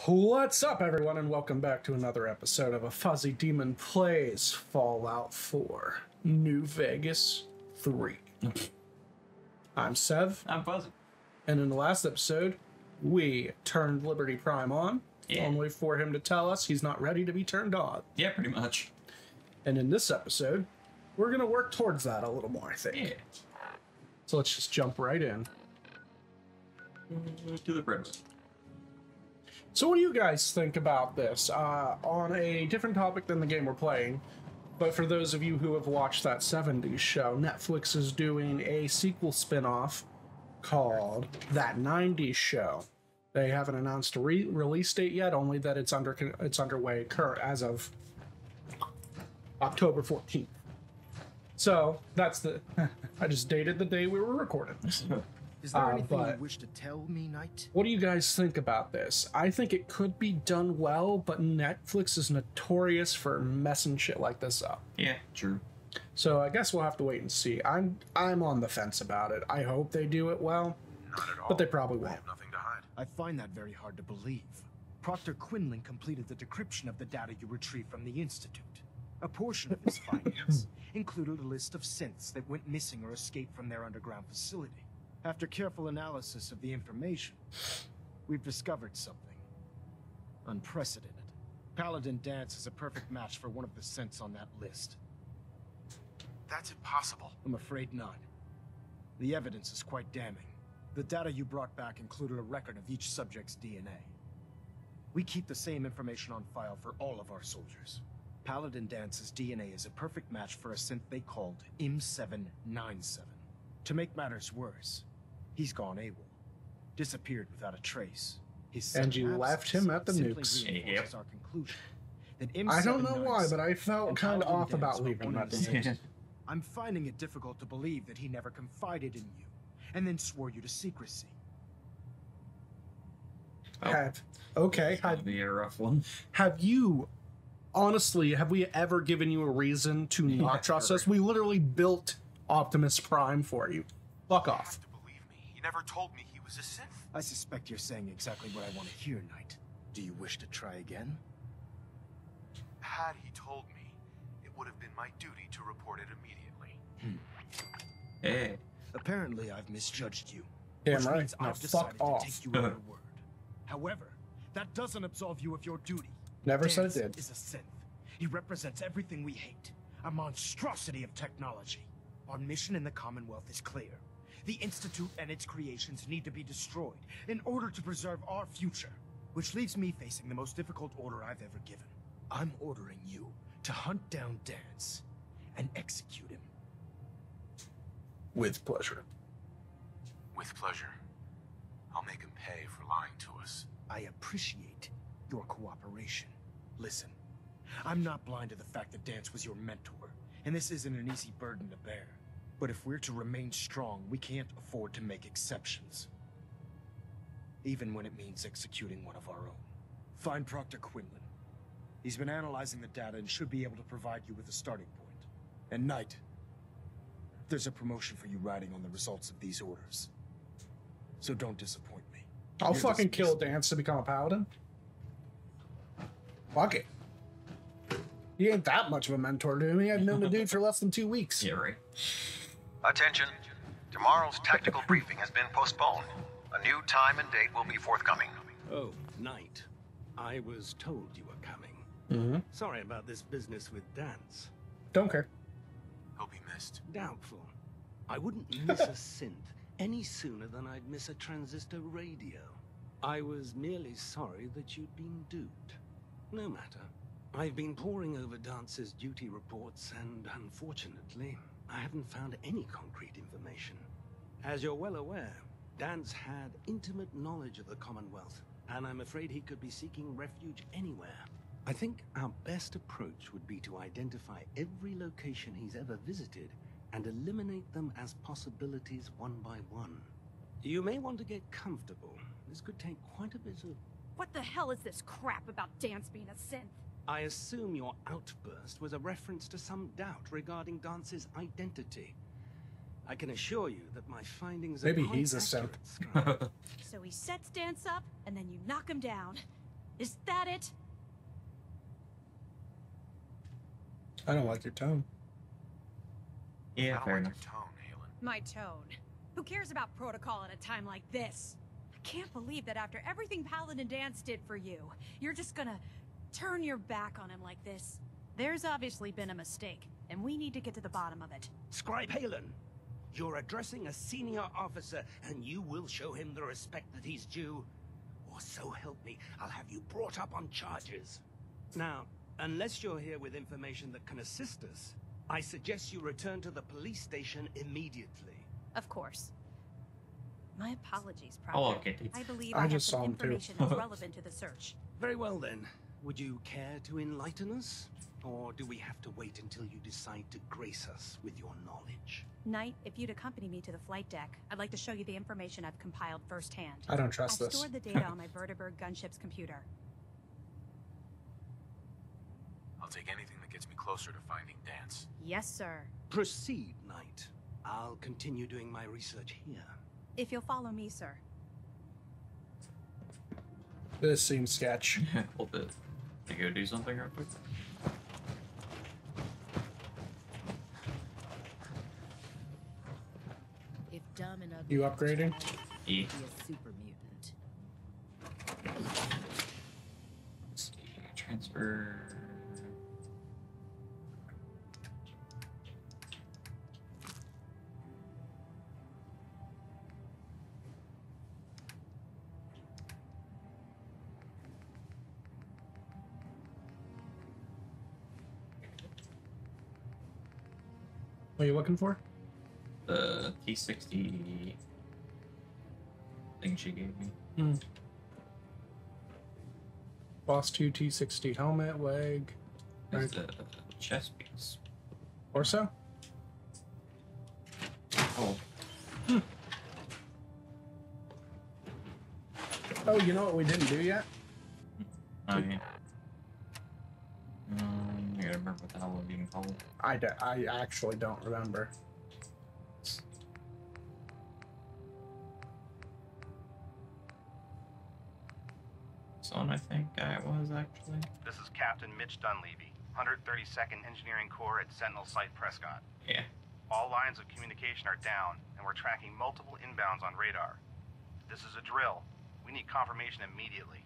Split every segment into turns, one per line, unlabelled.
What's up, everyone, and welcome back to another episode of A Fuzzy Demon Plays Fallout 4 New Vegas 3. I'm Sev.
I'm Fuzzy.
And in the last episode, we turned Liberty Prime on, only for him to tell us he's not ready to be turned on.
Yeah, pretty much.
And in this episode, we're going to work towards that a little more, I think.
Yeah.
So let's just jump right in.
To the bread.
So what do you guys think about this? On a different topic than the game we're playing, but for those of you who have watched that 70s show, Netflix is doing a sequel spin-off called That 90s Show. They haven't announced a release date yet, only that it's underway as of October 14th. So that's the... I just dated the day we were recording.
Is there anything you wish to tell me, Knight?
What do you guys think about this? I think it could be done well, but Netflix is notorious for messing shit like this up.
Yeah, true.
So I guess we'll have to wait and see. I'm on the fence about it. I hope they do it well.
Not at all.
But they probably won't.
I have nothing to hide. I find that very hard to believe. Proctor Quinlan completed the decryption of the data you retrieved from the Institute. A portion of his findings included a list of synths that went missing or escaped from their underground facility. After careful analysis of the information, we've discovered something unprecedented. Paladin Dance is a perfect match for one of the synths on that list. That's impossible. I'm afraid not. The evidence is quite damning. The data you brought back included a record of each subject's DNA. We keep the same information on file for all of our soldiers. Paladin Dance's DNA is a perfect match for a synth they called M797. To make matters worse, he's gone AWOL. Disappeared without a trace.
And you left him at the nukes.
Yep.
Our conclusion that
I don't know why, but I felt kind of off about leaving him at the nukes.
I'm finding it difficult to believe that he never confided in you, and then swore you to secrecy.
Okay.
That'd be a rough one.
Honestly, have we ever given you a reason to not trust us? We literally built Optimus Prime for you. Fuck off.
You have to believe me. He never told me he was a synth.
I suspect you're saying exactly what I want to hear, Knight. Do you wish to try again?
Had he told me, it would have been my duty to report it immediately.
Hey.
Apparently, I've misjudged you.
Damn
which
right.
means
Now
I've
fuck
decided
off.
to take you at your word. However, that doesn't absolve you of your duty.
Never said it
Dance
did.
is a synth. He represents everything we hate. A monstrosity of technology. Our mission in the Commonwealth is clear. The Institute and its creations need to be destroyed in order to preserve our future. Which leaves me facing the most difficult order I've ever given. I'm ordering you to hunt down Dance and execute him.
With pleasure.
With pleasure. I'll make him pay for lying to us.
I appreciate your cooperation. Listen, I'm not blind to the fact that Dance was your mentor, and this isn't an easy burden to bear. But if we're to remain strong, we can't afford to make exceptions. Even when it means executing one of our own. Find Proctor Quinlan. He's been analyzing the data and should be able to provide you with a starting point. And Knight, there's a promotion for you riding on the results of these orders. So don't disappoint me.
I'll
You're
fucking kill
dismissed.
Dance to become a paladin. Fuck it. He ain't that much of a mentor to me. I've known the dude for less than 2 weeks.
Yeah, right.
Attention. Tomorrow's tactical briefing has been postponed. A new time and date will be forthcoming.
Oh, Knight. I was told you were coming.
Mm-hmm.
Sorry about this business with Dance.
Don't care.
He'll be missed.
Doubtful. I wouldn't miss a synth any sooner than I'd miss a transistor radio. I was merely sorry that you'd been duped. No matter. I've been poring over Dance's duty reports, and unfortunately, I haven't found any concrete information. As you're well aware, Dance had intimate knowledge of the Commonwealth, and I'm afraid he could be seeking refuge anywhere. I think our best approach would be to identify every location he's ever visited and eliminate them as possibilities one by one. You may want to get comfortable. This could take quite a bit of...
What the hell is this crap about Dance being a synth?
I assume your outburst was a reference to some doubt regarding Dance's identity. I can assure you that my findings are
Maybe
quite
he's a
accurate,
simp.
Scribe.
So he sets Dance up, and then you knock him down. Is that it?
I don't like your tone.
Yeah,
I don't
fair
like
enough.
your tone, Halen.
My tone. Who cares about protocol at a time like this? I can't believe that after everything Paladin Dance did for you, you're just gonna turn your back on him like this. There's obviously been a mistake, and we need to get to the bottom of it.
Scribe Halen, you're addressing a senior officer, and you will show him the respect that he's due. Or so help me, I'll have you brought up on charges. Now, unless you're here with information that can assist us, I suggest you return to the police station immediately.
Of course. My apologies,
Oh,
Proctor.
okay.
I believe
I
I have
just saw
some
him too.
information that's relevant to the search.
Very well then. Would you care to enlighten us? Or do we have to wait until you decide to grace us with your knowledge?
Knight, if you'd accompany me to the flight deck, I'd like to show you the information I've compiled firsthand.
I don't trust
I've
this.
stored the data on my Vertibird gunship's computer.
I'll take anything that gets me closer to finding Dance.
Yes, sir.
Proceed, Knight. I'll continue doing my research here.
If you'll follow me, sir.
This seems sketch.
A little bit. Can you go do something real quick?
If dumb and ugly
You upgrading?
Yeah.
be a super mutant.
Let's see. Transfer.
What are you looking for?
The T60 thing she gave me.
Boss 2 T60 helmet, leg,
It's the chest piece.
torso?
Oh,
Oh, you know what we didn't do yet?
I mean. I gotta remember what the hell I'm even called.
I actually don't remember.
Son, I think I was actually.
This is Captain Mitch Dunleavy, 132nd Engineering Corps at Sentinel Site Prescott.
Yeah.
All lines of communication are down, and we're tracking multiple inbounds on radar. This is a drill. We need confirmation immediately.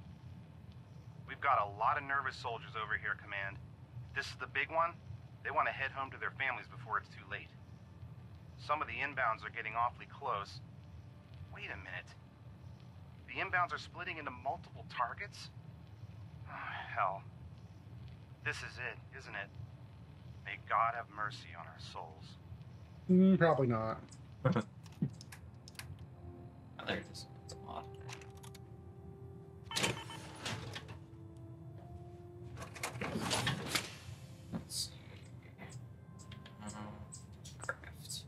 We've got a lot of nervous soldiers over here, Command. This is the big one. They want to head home to their families before it's too late. Some of the inbounds are getting awfully close. Wait a minute. The inbounds are splitting into multiple targets? Oh, hell. This is it, isn't it? May God have mercy on our souls.
Probably not.
Oh, there it is. It's a mod. Let's see. Craft.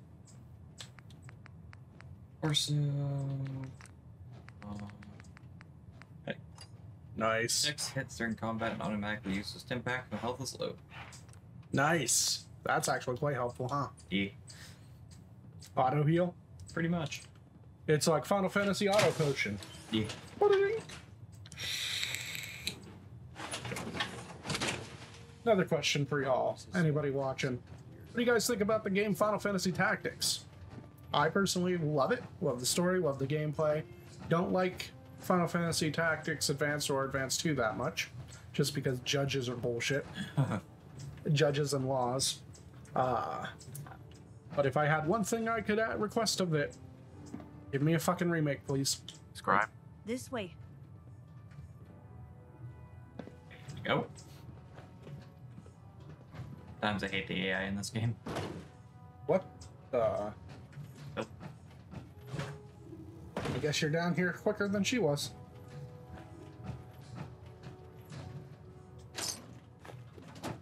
Torso. Hey.
Nice.
6 hits during combat and automatically uses Timpack when health is low.
Nice. That's actually quite helpful, huh?
Yeah.
Auto heal?
Pretty much.
It's like Final Fantasy auto potion.
Yeah.
Another question for y'all. Anybody watching? What do you guys think about the game Final Fantasy Tactics? I personally love it. Love the story, love the gameplay. Don't like Final Fantasy Tactics Advanced or Advanced 2 that much. Just because judges are bullshit. Judges and laws. But if I had one thing I could request of it, give me a fucking remake, please.
Scribe?
This way.
Go. Sometimes I hate the AI in this game.
What?
Nope.
I guess you're down here quicker than she was.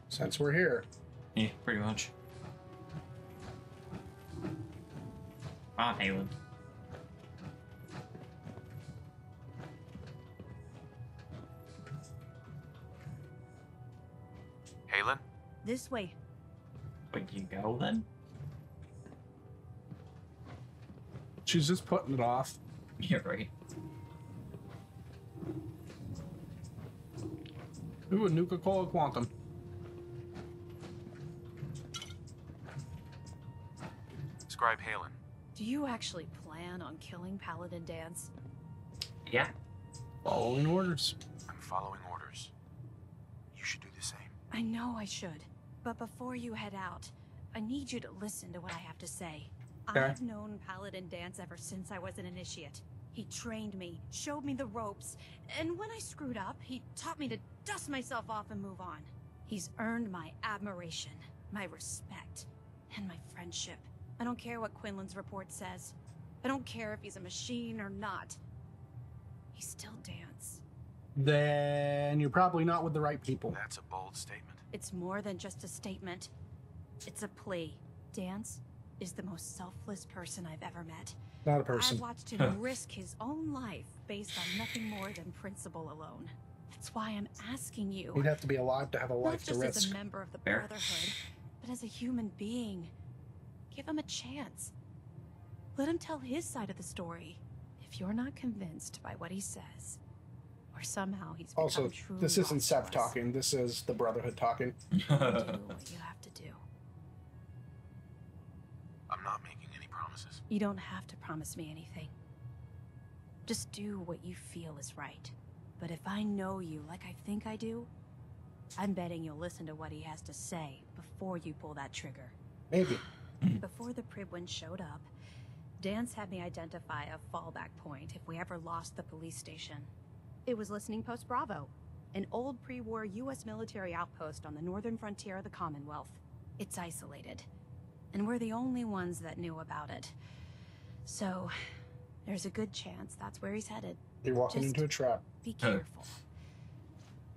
Since we're here.
Yeah, pretty much. Ah, Halen.
Halen?
This way.
Wait, you go then?
She's just putting it off.
Yeah, right.
Ooh, a Nuka-Cola Quantum.
Scribe Halen.
Do you actually plan on killing Paladin Dance?
Yeah.
Following orders.
I'm following orders. You should do the same.
I know I should. But before you head out, I need you to listen to what I have to say.
Okay.
I've known Paladin Dance ever since I was an initiate. He trained me, showed me the ropes, and when I screwed up, he taught me to dust myself off and move on. He's earned my admiration, my respect, and my friendship. I don't care what Quinlan's report says. I don't care if he's a machine or not. He's still Dance.
Then you're probably not with the right people.
That's a bold statement.
It's more than just a statement. It's a plea. Dance is the most selfless person I've ever met.
Not a person.
I've watched him risk his own life based on nothing more than principle alone. That's why I'm asking you.
You'd have to be alive to have a
Not
life to
just as
risk.
a member of the
Fair.
Brotherhood, but as a human being. Give him a chance. Let him tell his side of the story. If you're not convinced by what he says, or somehow he's become
Also,
truly
this isn't
lost
Seth
to us,
talking. This is the Brotherhood talking.
do what you have to do.
I'm not making any promises.
You don't have to promise me anything. Just do what you feel is right. But if I know you like I think I do, I'm betting you'll listen to what he has to say before you pull that trigger.
Maybe.
Before the Pribwin showed up, Dance had me identify a fallback point if we ever lost the police station. It was Listening Post Bravo, an old pre-war U.S. military outpost on the northern frontier of the Commonwealth. It's isolated, and we're the only ones that knew about it. So, there's a good chance that's where he's headed.
You're walking
Just
into a trap.
Be careful.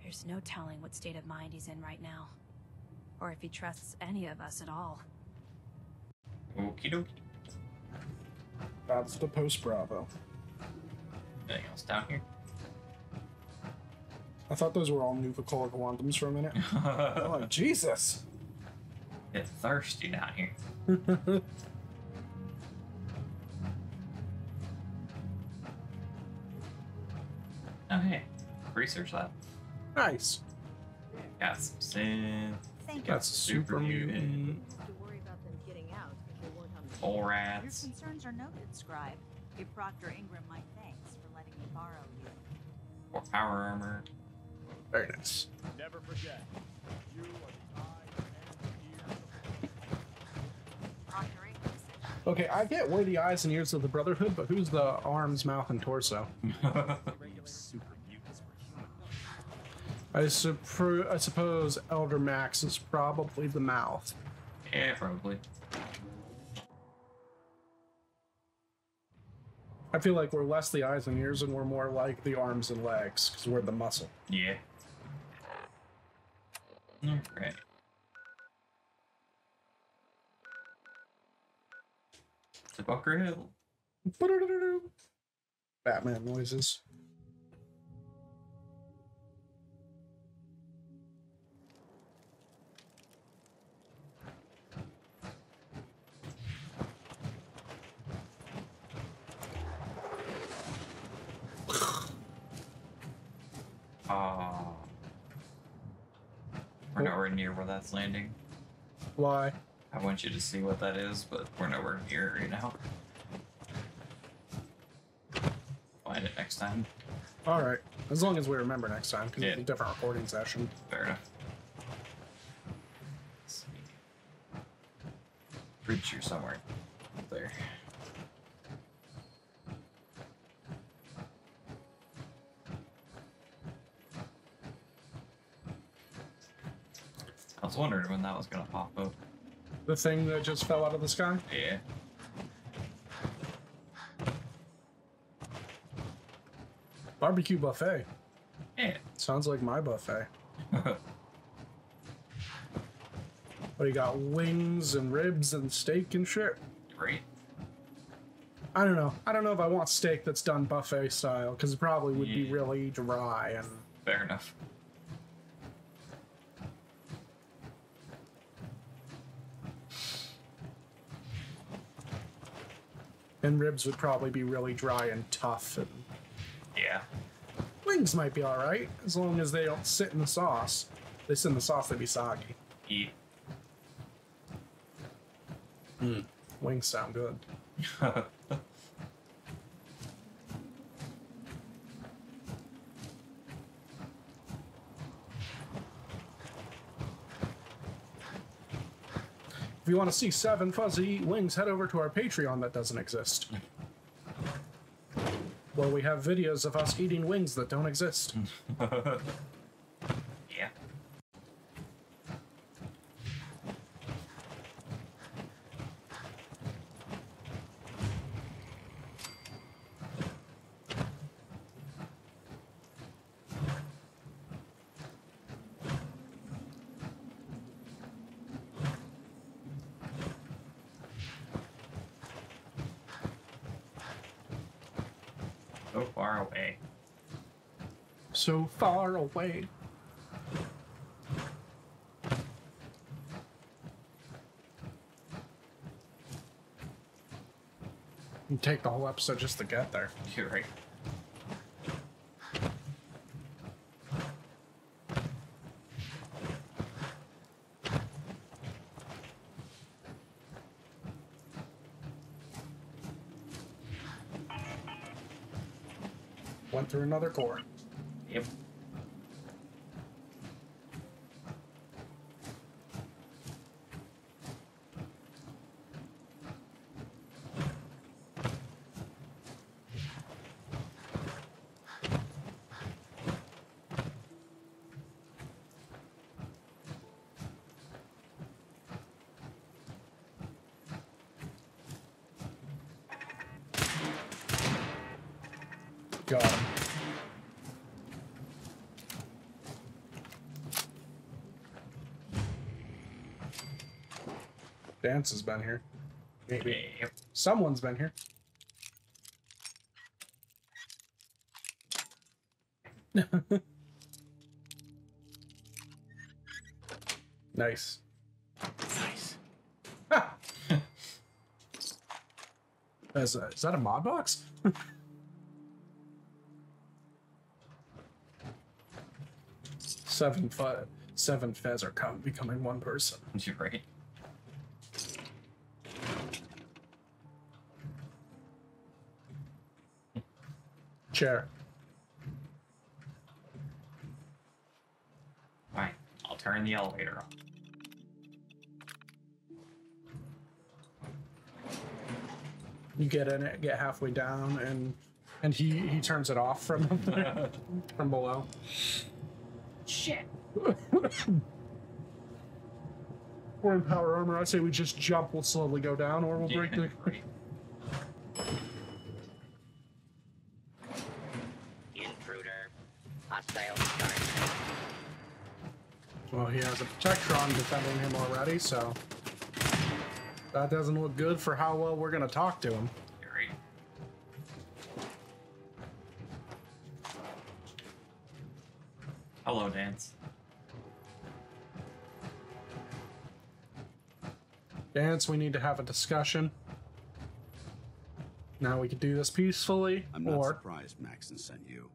There's no telling what state of mind he's in right now, or if he trusts any of us at all.
Okie dokie.
That's the Post Bravo.
Anything else down here?
I thought those were all Nuka-Cola Quantums for a minute. Oh, Jesus.
Get thirsty down here. Oh, hey. Research lab.
Nice.
Got some synth.
Thank
That's super mutant.
You don't have to worry about them getting out if they weren't on the
Pole
Your
rats.
concerns are noted, Scribe. Give Proctor Ingram my thanks for letting me borrow you.
Or power armor.
Very nice.
Never forget, you are the eyes and ears of
Proctor Ingram said
Okay, I get we're the eyes and ears of the Brotherhood, but who's the arms, mouth, and torso?
super mutants were human.
I suppose Elder Max is probably the mouth.
Yeah, probably.
I feel like we're less the eyes and ears and we're more like the arms and legs, because we're the muscle.
Yeah. Alright. To Bunker Hill.
Batman noises.
We're nowhere near where that's landing.
Why?
I want you to see what that is, but we're nowhere near it right now. Find it next time.
Alright. As long as we remember next time, because
Yeah.
it's a different recording session.
Fair enough. Let's see. Bridge here somewhere. Up there. I was wondering when that was gonna pop up.
The thing that just fell out of the sky?
Yeah.
Barbecue buffet.
Yeah.
Sounds like my buffet. What, you got wings and ribs and steak and shit?
Great.
I don't know. I don't know if I want steak that's done buffet style, because it probably would be
Yeah.
really dry and...
Fair enough.
And ribs would probably be really dry and tough. And...
Yeah.
We wings might be alright, as long as they don't sit in the sauce. If they sit in the sauce, they'd be soggy.
Eat.
Wings sound good. If you want to see 7 fuzzy wings, head over to our Patreon that doesn't exist. Where we have videos of us eating wings that don't exist.
Yeah. So far away.
So far away. You take the whole episode just to get there.
You're right.
Went through another core.
Yep.
Got him. Dance has been here. Maybe.
Yep.
Someone's been here. Nice.
Nice.
Ha! Is that a mod box? Seven Fez are becoming one person.
You're right.
Chair.
Fine. I'll turn the elevator on.
You get in it, get halfway down, and he turns it off from from below.
Shit.
We're in power armor. I say we just jump. We'll slowly go down, or we'll break the.
Right.
Intruder. Hostile start.
Well, he has a Protectron defending him already, so that doesn't look good for how well we're gonna talk to him.
You're right. Hello, Dance.
Dance, we need to have a discussion. Now we can do this peacefully,
I'm not
or
surprised Maxon sent you.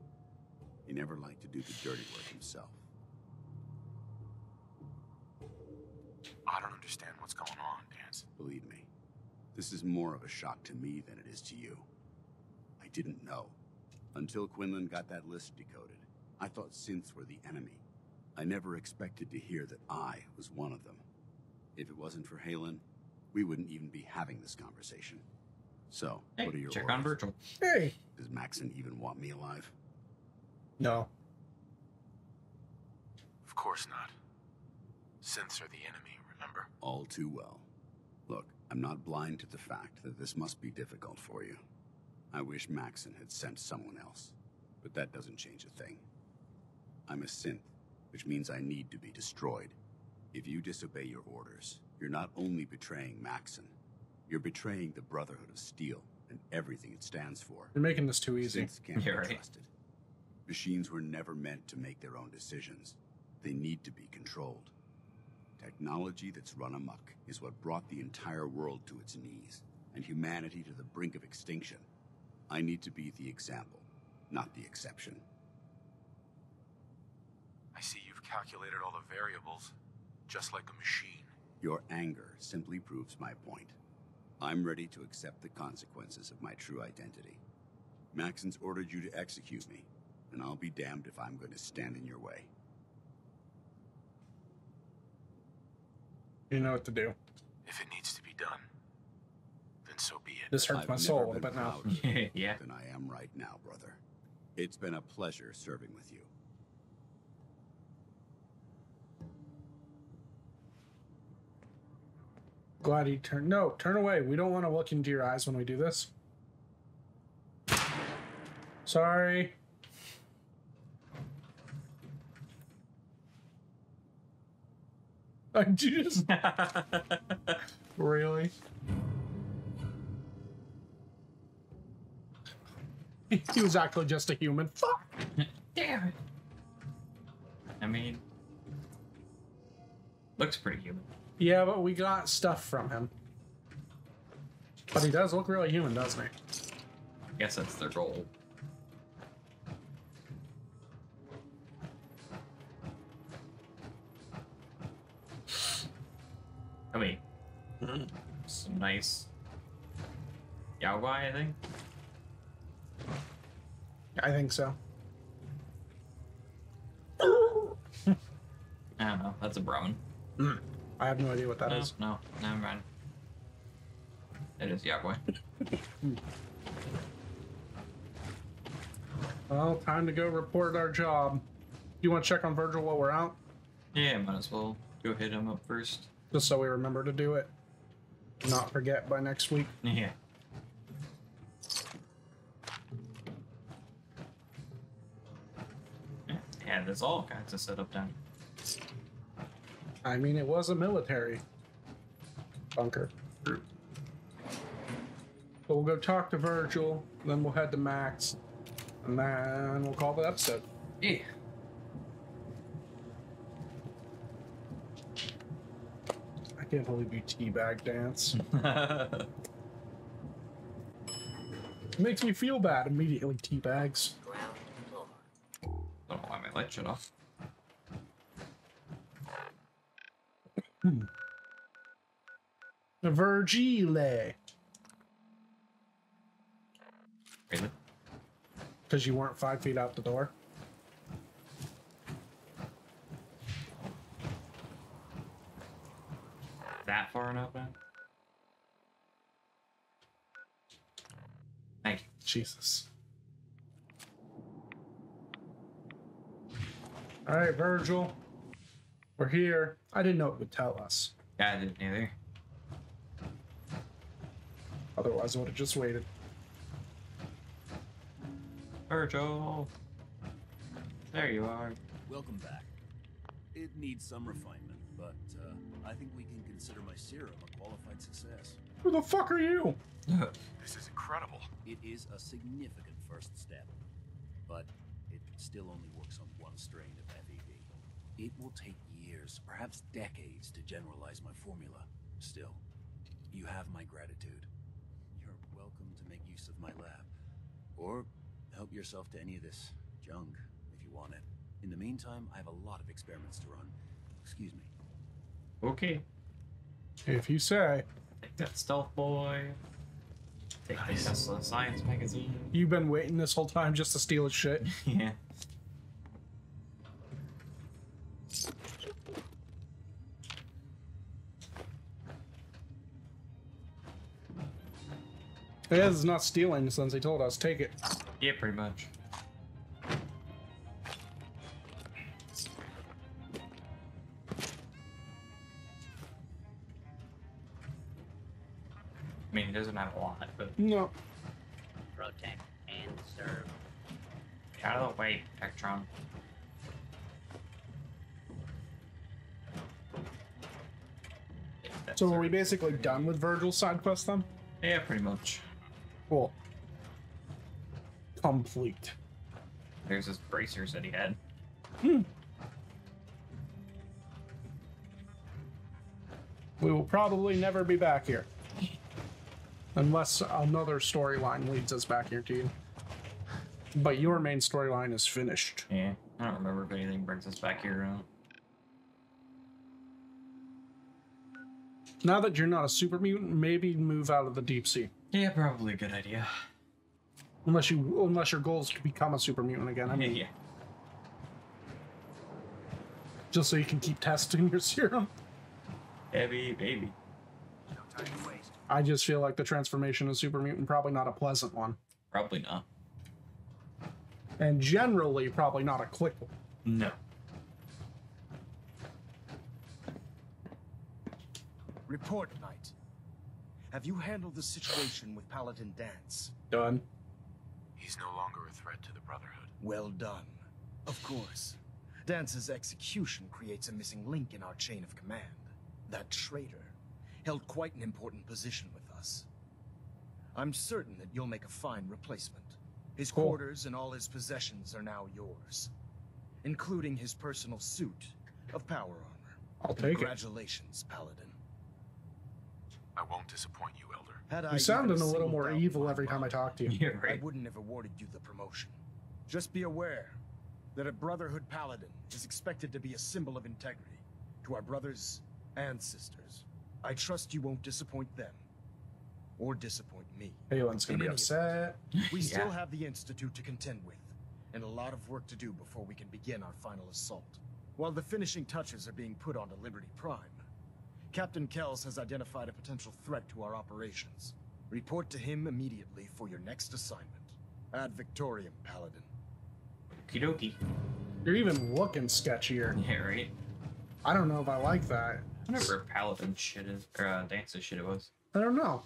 He never liked to do the dirty work himself.
I don't understand what's going on, Dance.
Believe me, this is more of a shock to me than it is to you. I didn't know. Until Quinlan got that list decoded, I thought synths were the enemy. I never expected to hear that I was one of them. If it wasn't for Halen, we wouldn't even be having this conversation. So,
Hey,
what are your
check
orders?
on Virgil.
hey,
Does Maxon even want me alive?
no.
Of course not. Synths are the enemy, remember?
All too well. Look, I'm not blind to the fact that this must be difficult for you. I wish Maxon had sent someone else, but that doesn't change a thing. I'm a synth, which means I need to be destroyed. If you disobey your orders, you're not only betraying Maxon, you're betraying the Brotherhood of Steel and everything it stands for.
You're making this too easy.
Synths can't
You're
be
right.
trusted. Machines were never meant to make their own decisions. They need to be controlled. Technology that's run amok is what brought the entire world to its knees, and humanity to the brink of extinction. I need to be the example, not the exception.
I see you've calculated all the variables, just like a machine.
Your anger simply proves my point. I'm ready to accept the consequences of my true identity. Maxon's ordered you to execute me, and I'll be damned if I'm going to stand in your way.
You know what to do.
If it needs to be done, then so be it.
This hurts my soul a little bit now.
Yeah.
Than I am right now, brother. It's been a pleasure serving with you.
Glad he turned. No, turn away. We don't want to look into your eyes when we do this. Sorry. I just. Really? He was actually just a human. Fuck!
Damn it. I mean, looks pretty human.
Yeah, but we got stuff from him. But he does look really human, doesn't he?
I guess that's their goal. I mean, some nice Yao Guai, I think.
I think so.
I don't know. That's a brown.
I have no idea what that is.
No, never mind. It is Yao Guai.
Well, time to go report our job. You want to check on Virgil while we're out?
Yeah, might as well go hit him up first.
Just so we remember to do it. Not forget by next week.
Yeah. Yeah, there's all kinds of setup down.
I mean, it was a military bunker. So we'll go talk to Virgil, then we'll head to Max, and then we'll call the episode.
Yeah.
I can't believe you teabag dance. It makes me feel bad immediately, teabags.
Don't know why my light shut off.
Virgile.
Really?
Because you weren't 5 feet out the door.
That far enough, man? Thank you.
Jesus. Alright, Virgil. We're here. I didn't know it would tell us.
Yeah, I didn't either.
Otherwise, I would have just waited.
Virgil! There you are.
Welcome back. It needs some refinement, but I think we can consider my serum a qualified success.
Who the fuck are you?
This is incredible.
It is a significant first step, but it still only works on one strain of FEV. It will take years, perhaps decades, to generalize my formula. Still, you have my gratitude. You're welcome to make use of my lab, or help yourself to any of this junk if you want it. In the meantime, I have a lot of experiments to run. Excuse me.
Okay.
If you say.
Take that stealth boy. Take the Tesla Science magazine.
You've been waiting this whole time just to steal his shit.
Yeah.
Yeah, this is not stealing since he told us. Take it.
Yeah, pretty much. I mean, he doesn't have a lot, but...
No.
Protect and serve.
Get out of the way, Electron.
So are we basically done with Virgil's side quest then?
Yeah, pretty much.
Cool. Complete.
There's his bracers that he had.
We will probably never be back here. Unless another storyline leads us back here to you. But your main storyline is finished.
Yeah. I don't remember if anything brings us back here or not.
Now that you're not a super mutant, maybe move out of the deep sea.
Yeah, probably a good idea.
Unless your goal is to become a super mutant again. I mean,
Yeah.
just so you can keep testing your serum.
Heavy baby.
No time to waste.
I just feel like the transformation of super mutant probably not a pleasant one,
Probably not.
and generally probably not a quick one.
No.
Report, Knight. Have you handled the situation with Paladin Dance?
Done.
He's no longer a threat to the Brotherhood.
Well done. Of course. Dance's execution creates a missing link in our chain of command. That traitor held quite an important position with us. I'm certain that you'll make a fine replacement. His
Cool.
quarters and all his possessions are now yours, including his personal suit of power armor.
I'll take it.
Congratulations, Paladin.
I won't disappoint you, Elder.
Had I
You sound
even
a little
single
more
doubt in
evil
my
every time I
mind,
talk to you.
Yeah,
I
right.
wouldn't have awarded you the promotion. Just be aware that a Brotherhood Paladin is expected to be a symbol of integrity to our brothers and sisters. I trust you won't disappoint them or disappoint me.
Balin's gonna
In
be
any
upset.
We
Yeah.
still have the Institute to contend with, and a lot of work to do before we can begin our final assault. While the finishing touches are being put onto Liberty Prime, Captain Kells has identified a potential threat to our operations. Report to him immediately for your next assignment. Ad Victoriam, Paladin.
Okie dokie.
You're even looking sketchier.
Yeah, right.
I don't know if I like that.
I wonder where Paladin shit is, or Dance's shit it was.
I don't know.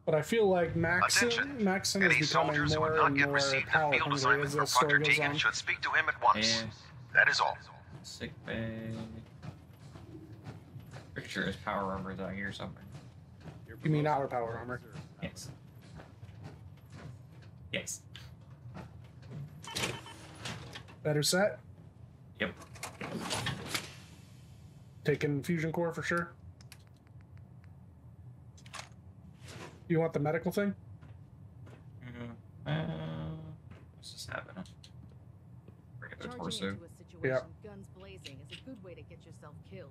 But I feel like Maxon
Attention.
is
Any
becoming
soldiers who
more
have not
and
yet
more
received a
power
field
hungry
assignment
as
from
the story
Proctor
goes
Tegan
on.
should speak to him at once.
Yeah.
That is all.
Sick bay. Pretty sure his power armor is out here somewhere.
You mean our power armor?
Yes. Yes.
Better set?
Yep.
Taking fusion core for sure. You want the medical thing?
What's this happening? Regular
Charging
torso.
into a situation guns blazing is a good way to get yourself killed.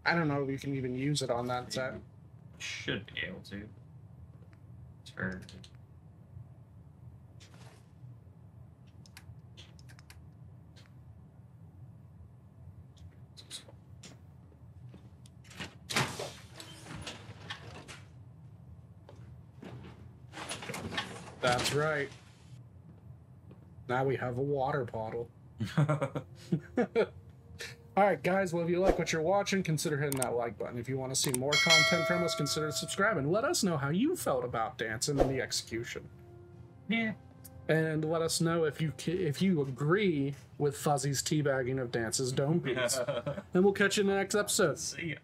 I don't know if you can even use it on that set.
Should be able to. It's for.
That's right. Now we have a water bottle. Alright guys, well if you like what you're watching, consider hitting that like button. If you want to see more content from us, consider subscribing. Let us know how you felt about dancing and the execution.
Yeah.
And let us know if you agree with Fuzzy's teabagging of Dance's dome piece. And we'll catch you in the next episode.
See ya.